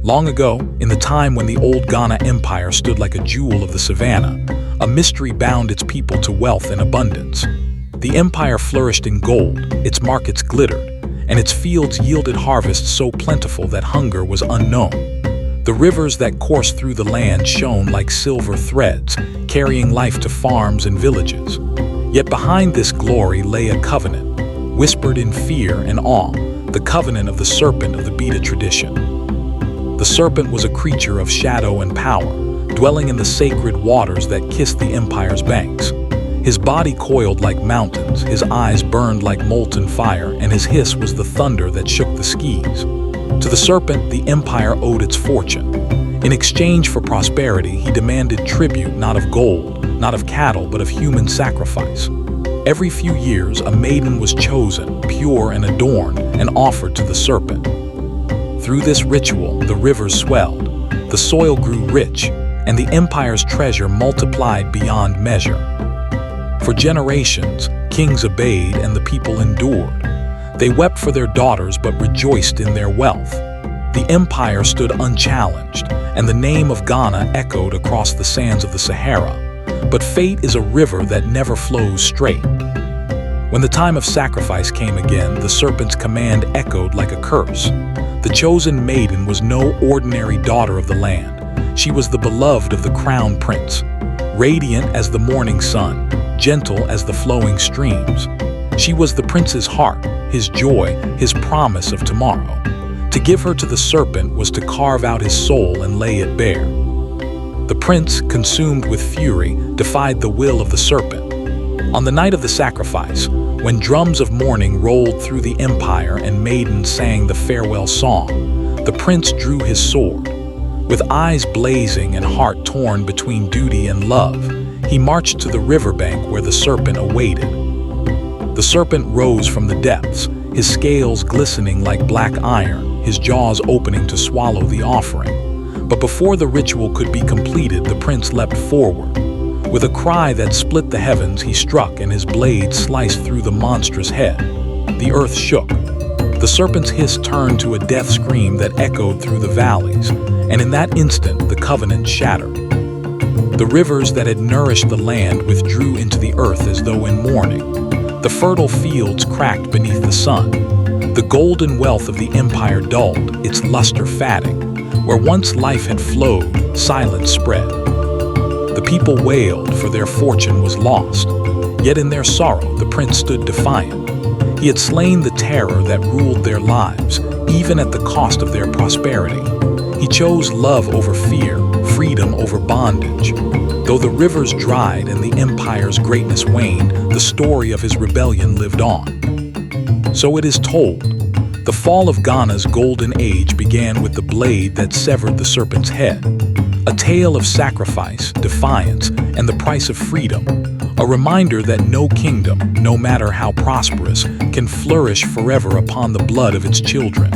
Long ago, in the time when the old Ghana Empire stood like a jewel of the savannah, a mystery bound its people to wealth and abundance. The empire flourished in gold, its markets glittered, and its fields yielded harvests so plentiful that hunger was unknown. The rivers that coursed through the land shone like silver threads, carrying life to farms and villages. Yet behind this glory lay a covenant, whispered in fear and awe, the covenant of the serpent of the Bida tradition. The serpent was a creature of shadow and power, dwelling in the sacred waters that kissed the empire's banks. His body coiled like mountains, his eyes burned like molten fire, and his hiss was the thunder that shook the skies. To the serpent, the empire owed its fortune. In exchange for prosperity, he demanded tribute not of gold, not of cattle, but of human sacrifice. Every few years, a maiden was chosen, pure and adorned, and offered to the serpent. Through this ritual, the rivers swelled, the soil grew rich, and the empire's treasure multiplied beyond measure. For generations, kings obeyed and the people endured. They wept for their daughters but rejoiced in their wealth. The empire stood unchallenged, and the name of Ghana echoed across the sands of the Sahara. But fate is a river that never flows straight. When the time of sacrifice came again, the serpent's command echoed like a curse. The chosen maiden was no ordinary daughter of the land. She was the beloved of the crown prince, radiant as the morning sun, gentle as the flowing streams. She was the prince's heart, his joy, his promise of tomorrow. To give her to the serpent was to carve out his soul and lay it bare. The prince, consumed with fury, defied the will of the serpent. On the night of the sacrifice, when drums of mourning rolled through the empire and maidens sang the farewell song, the prince drew his sword. With eyes blazing and heart torn between duty and love, he marched to the riverbank where the serpent awaited. The serpent rose from the depths, his scales glistening like black iron, his jaws opening to swallow the offering. But before the ritual could be completed, the prince leapt forward. With a cry that split the heavens, he struck, and his blade sliced through the monstrous head. The earth shook. The serpent's hiss turned to a death scream that echoed through the valleys, and in that instant the covenant shattered. The rivers that had nourished the land withdrew into the earth as though in mourning. The fertile fields cracked beneath the sun. The golden wealth of the empire dulled, its luster fading. Where once life had flowed, silence spread. The people wailed, for their fortune was lost. Yet in their sorrow, the prince stood defiant. He had slain the terror that ruled their lives, even at the cost of their prosperity. He chose love over fear, freedom over bondage. Though the rivers dried and the empire's greatness waned, the story of his rebellion lived on. So it is told. The fall of Ghana's golden age began with the blade that severed the serpent's head. A tale of sacrifice, defiance, and the price of freedom. A reminder that no kingdom, no matter how prosperous, can flourish forever upon the blood of its children.